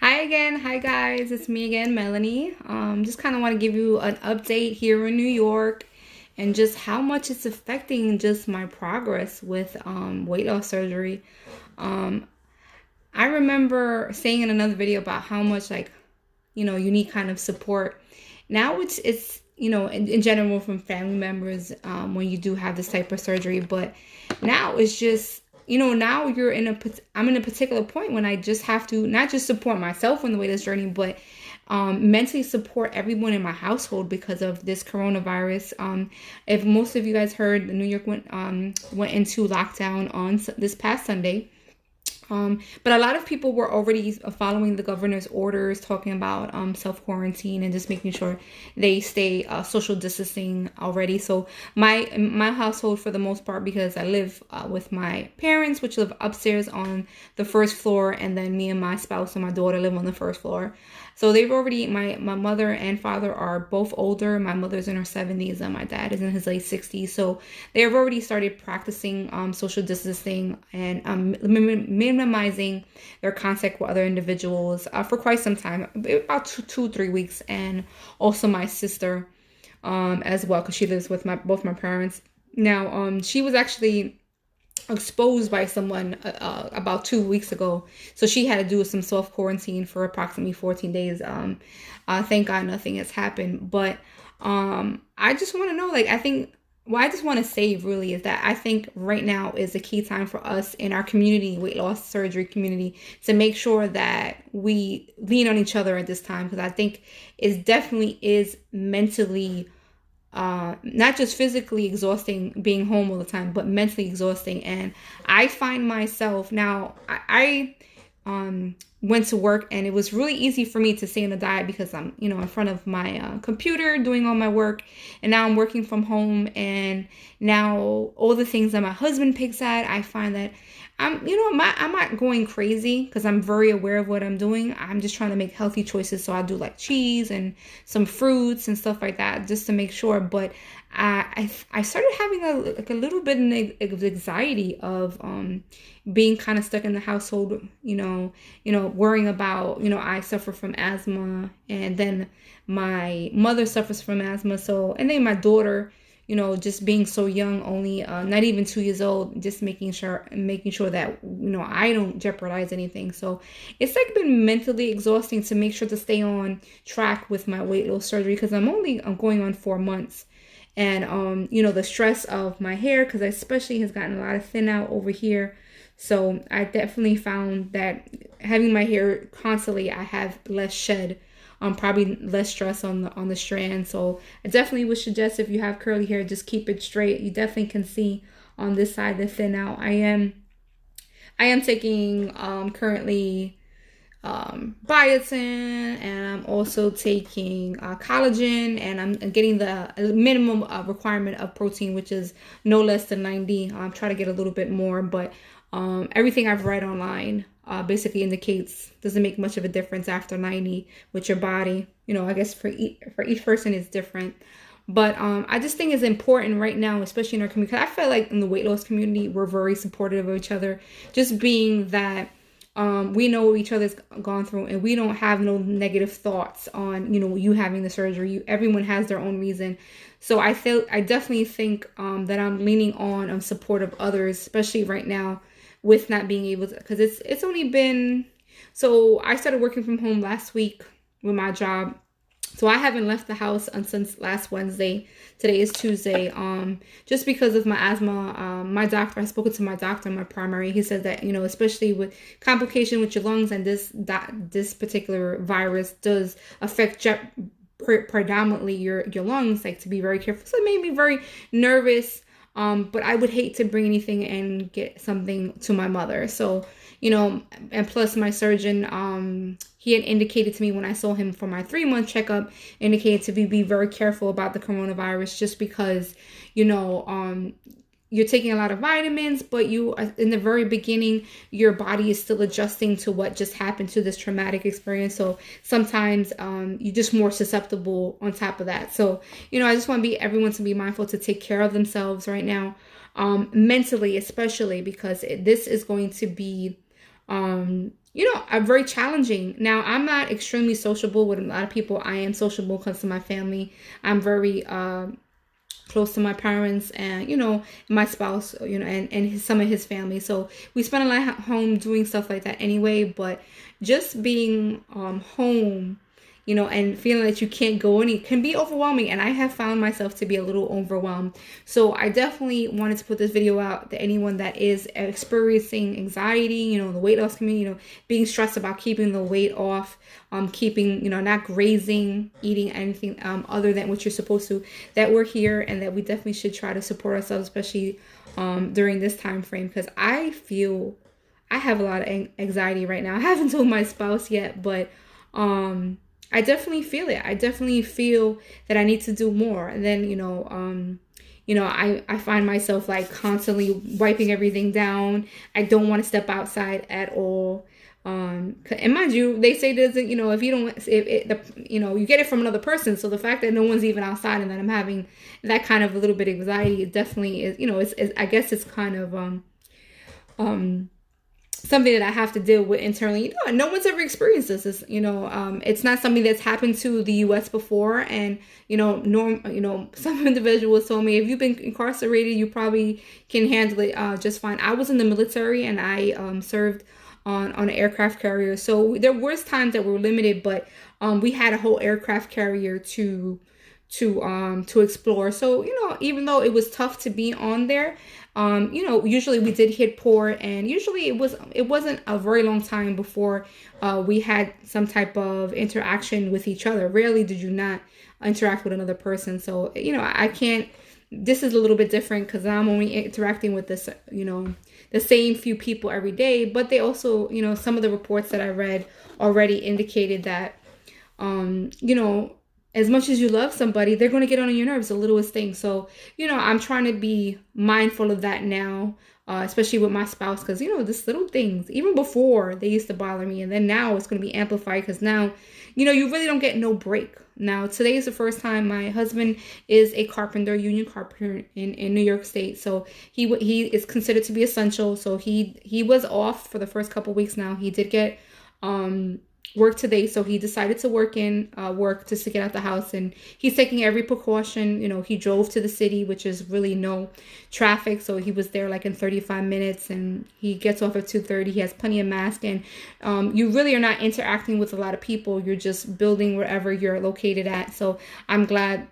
Hi again. Hi guys. It's me again, Melanie. Just kind of want to give you an update here in New York and just how much it's affecting just my progress with weight loss surgery. Um, I remember saying in another video about how much you need kind of support. Now it's in general from family members when you do have this type of surgery, but now it's just now I'm in a particular point when I just have to not just support myself on the way this journey, but mentally support everyone in my household because of this coronavirus. If most of you guys heard, New York went into lockdown on this past Sunday. But a lot of people were already following the governor's orders, talking about self quarantine and just making sure they stay social distancing already. So my household, for the most part, because I live with my parents, which live upstairs on the first floor, and then me and my spouse and my daughter live on the first floor. So they've already my mother and father are both older. My mother's in her 70s and my dad is in his late 60s. So they've already started practicing social distancing and minimizing their contact with other individuals for quite some time, about 3 weeks. And also my sister as well, because she lives with both my parents. Now, she was actually exposed by someone about 2 weeks ago, so she had to do some self quarantine for approximately 14 days. Thank God nothing has happened, but I just want to know, like, I think what I just want to say really is that I think right now is a key time for us in our community, weight loss surgery community, to make sure that we lean on each other at this time, because I think it definitely is mentally not just physically exhausting being home all the time, but mentally exhausting. And I find myself now, I went to work, and it was really easy for me to stay on a diet because I'm, in front of my computer doing all my work. And now I'm working from home, and now all the things that my husband picks at, I find that I'm not going crazy because I'm very aware of what I'm doing. I'm just trying to make healthy choices. So I do like cheese and some fruits and stuff like that just to make sure. But I started having a little bit of anxiety of being kind of stuck in the household. Worrying about, I suffer from asthma, and then my mother suffers from asthma. So, and then my daughter, just being so young, only not even 2 years old, just making sure that I don't jeopardize anything. So it's like been mentally exhausting to make sure to stay on track with my weight loss surgery, because I'm going on 4 months. And the stress of my hair, because especially has gotten a lot of thin out over here. So I definitely found that having my hair constantly, I have less shed, probably less stress on the strand. So I definitely would suggest, if you have curly hair, just keep it straight. You definitely can see on this side the thin out. I am taking currently biotin, and I'm also taking collagen, and I'm getting the minimum requirement of protein, which is no less than 90. I'm trying to get a little bit more, but everything I've read online basically indicates doesn't make much of a difference after 90 with your body. I guess for each person is different. But I just think it's important right now, especially in our community. 'Cause I feel like in the weight loss community, we're very supportive of each other. Just being that we know what each other's gone through, and we don't have no negative thoughts on you having the surgery. Everyone has their own reason. So I definitely think that I'm leaning on support of others, especially right now with not being able to, because it's only been, so I started working from home last week with my job. So I haven't left the house since last Wednesday. Today is Tuesday. Just because of my asthma. I spoke to my doctor, my primary. He said that, especially with complication with your lungs, and this particular virus does affect predominantly your lungs, like, to be very careful. So it made me very nervous. But I would hate to bring anything and get something to my mother. So, and plus my surgeon, he had indicated to me when I saw him for my 3-month checkup, indicated to be very careful about the coronavirus, just because, you're taking a lot of vitamins, but in the very beginning, your body is still adjusting to what just happened, to this traumatic experience. So sometimes you're just more susceptible on top of that. So, I just want everyone to be mindful to take care of themselves right now, mentally, especially because this is going to be are very challenging. Now, I'm not extremely sociable with a lot of people. I am sociable because of my family. I'm very close to my parents and, my spouse, some of his family. So we spend a lot at home doing stuff like that anyway. But just being home, and feeling that you can't go any can be overwhelming. And I have found myself to be a little overwhelmed. So I definitely wanted to put this video out to anyone that is experiencing anxiety, the weight loss community, being stressed about keeping the weight off, keeping, not grazing, eating anything other than what you're supposed to, that we're here and that we definitely should try to support ourselves, especially during this time frame. Because I feel I have a lot of anxiety right now. I haven't told my spouse yet, but I definitely feel it. I definitely feel that I need to do more. And then, I find myself like constantly wiping everything down. I don't want to step outside at all. And mind you, they say doesn't, if you don't, if it, you get it from another person. So the fact that no one's even outside and that I'm having that kind of a little bit of anxiety, it definitely is, it's I guess it's kind of, something that I have to deal with internally. No one's ever experienced this. It's not something that's happened to the U.S. before. And, some individuals told me, if you've been incarcerated, you probably can handle it just fine. I was in the military and I served on an aircraft carrier. So there was times that were limited, but we had a whole aircraft carrier to explore. So, even though it was tough to be on there, usually we did hit port, and usually it wasn't a very long time before we had some type of interaction with each other. Rarely did you not interact with another person. So, I can't, this is a little bit different because I'm only interacting with this, the same few people every day. But they also, some of the reports that I read already indicated that, as much as you love somebody, they're going to get on your nerves, the littlest thing. So, I'm trying to be mindful of that now, especially with my spouse, because, this little things, even before they used to bother me. And then now it's going to be amplified because now, you really don't get no break. Now, today is the first time. My husband is a carpenter, union carpenter in New York State. So he is considered to be essential. So he was off for the first couple of weeks now. He did get, work today, so he decided to work just to get out the house, and he's taking every precaution. He drove to the city, which is really no traffic, so he was there like in 35 minutes, and he gets off at 2:30. He has plenty of mask, and you really are not interacting with a lot of people. You're just building wherever you're located at. So I'm glad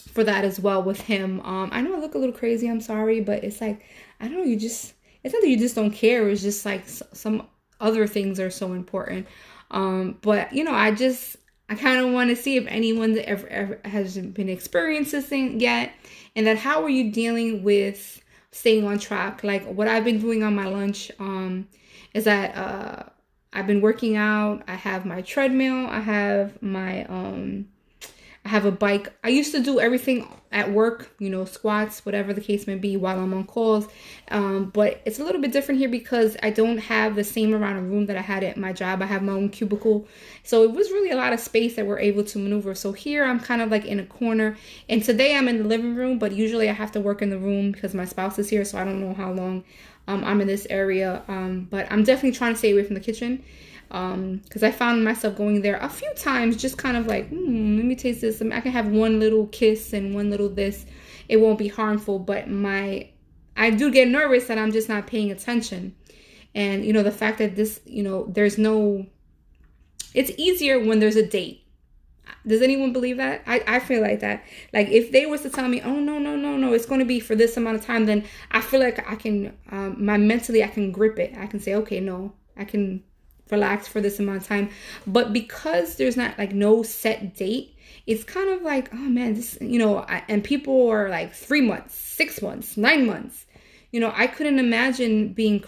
for that as well with him. I know I look a little crazy, I'm sorry, but it's like, I don't know, it's not that you just don't care, it's just like some other things are so important. But I kind of want to see if anyone that ever has been experiencing this thing yet, and that how are you dealing with staying on track? Like what I've been doing on my lunch, is that, I've been working out. I have my treadmill. I have I have a bike. I used to do everything at work, squats, whatever the case may be, while I'm on calls. But it's a little bit different here because I don't have the same amount of room that I had at my job. I have my own cubicle. So it was really a lot of space that we're able to maneuver. So here I'm kind of like in a corner. And today I'm in the living room, but usually I have to work in the room because my spouse is here. So I don't know how long I'm in this area. But I'm definitely trying to stay away from the kitchen. Because I found myself going there a few times, just kind of like, let me taste this. I can have one little kiss and one little this. It won't be harmful, but I do get nervous that I'm just not paying attention. And, the fact that this, it's easier when there's a date. Does anyone believe that? I feel like that. Like if they was to tell me, oh, no, it's going to be for this amount of time, then I feel like I can, mentally I can grip it. I can say, okay, no, I can relax for this amount of time. But because there's not like no set date, it's kind of like, oh man, this, and people are like 3 months, 6 months, 9 months. I couldn't imagine being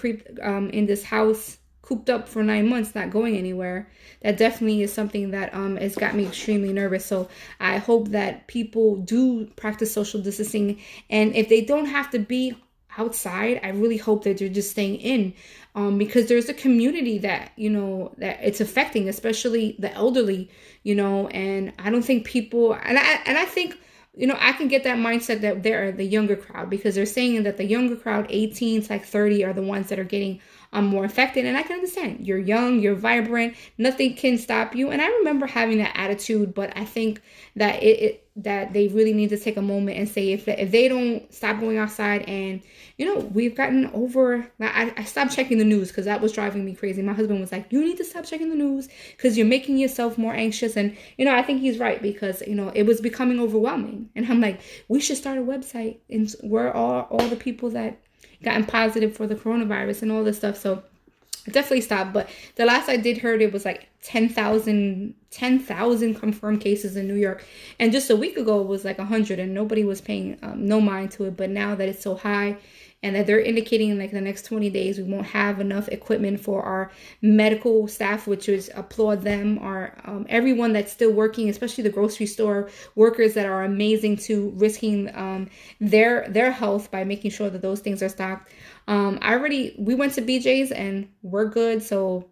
in this house cooped up for 9 months, not going anywhere. That definitely is something that has got me extremely nervous. So I hope that people do practice social distancing, and if they don't have to be outside, I really hope that they're just staying in, because there's a community that that it's affecting, especially the elderly, and I don't think people, and I think I can get that mindset that they're the younger crowd, because they're saying that the younger crowd, 18 to like 30, are the ones that are getting more affected. And I can understand, you're young, you're vibrant, nothing can stop you. And I remember having that attitude, but I think that that they really need to take a moment and say, if they don't stop going outside, and we've gotten over, I stopped checking the news because that was driving me crazy. My husband was like, you need to stop checking the news because you're making yourself more anxious. And I think he's right, because it was becoming overwhelming. And I'm like, we should start a website, and where are all the people that gotten positive for the coronavirus and all this stuff. So I definitely stopped. But the last I did heard, it was like 10,000 confirmed cases in New York. And just a week ago, it was like 100, and nobody was paying no mind to it. But now that it's so high, and that they're indicating in like the next 20 days, we won't have enough equipment for our medical staff, which is applaud them, our everyone that's still working, especially the grocery store workers that are amazing to risking their health by making sure that those things are stocked. We went to BJ's and we're good. So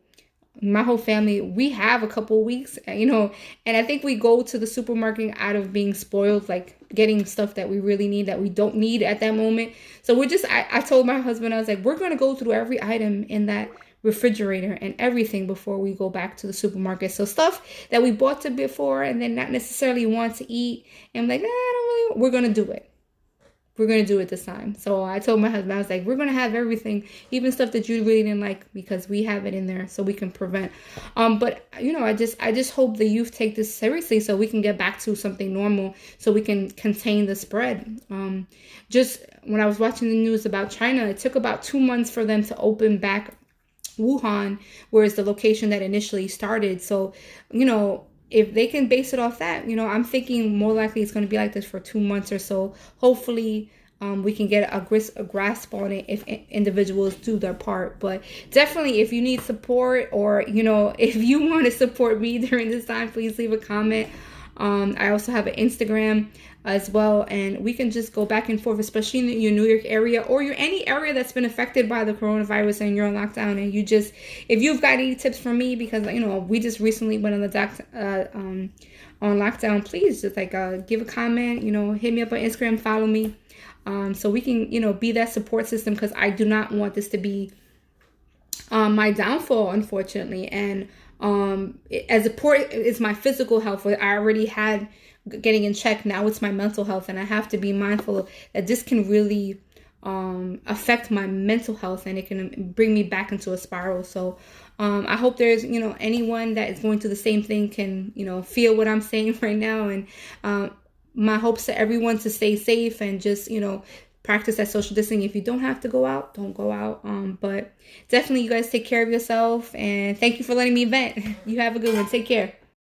my whole family, we have a couple weeks, and I think we go to the supermarket out of being spoiled, like getting stuff that we really need that we don't need at that moment. So I told my husband, I was like, we're going to go through every item in that refrigerator and everything before we go back to the supermarket. So stuff that we bought to before and then not necessarily want to eat, and I'm like, nah, I don't really, we're going to do it. We're going to do it this time. So I told my husband, I was like, we're going to have everything, even stuff that you really didn't like, because we have it in there so we can prevent. But I just hope the youth take this seriously so we can get back to something normal, so we can contain the spread. Just when I was watching the news about China, it took about 2 months for them to open back Wuhan, whereas the location that initially started. So, if they can base it off that, I'm thinking more likely it's going to be like this for 2 months or so. Hopefully, we can get a grasp on it if individuals do their part. But definitely, if you need support, or, if you want to support me during this time, please leave a comment. I also have an Instagram as well, and we can just go back and forth, especially in your New York area, or any area that's been affected by the coronavirus and you're on lockdown, and if you've got any tips for me, because we just recently went on the on lockdown, please just give a comment, hit me up on Instagram, follow me, so we can be that support system, because I do not want this to be my downfall, unfortunately. And as important is my physical health, I already had getting in check. Now it's my mental health, and I have to be mindful that this can really affect my mental health, and it can bring me back into a spiral. So I hope there's anyone that is going through the same thing can feel what I'm saying right now. And my hopes to everyone to stay safe and just practice that social distancing. If you don't have to go out, don't go out. But definitely, you guys take care of yourself, and thank you for letting me vent. You have a good one. Take care.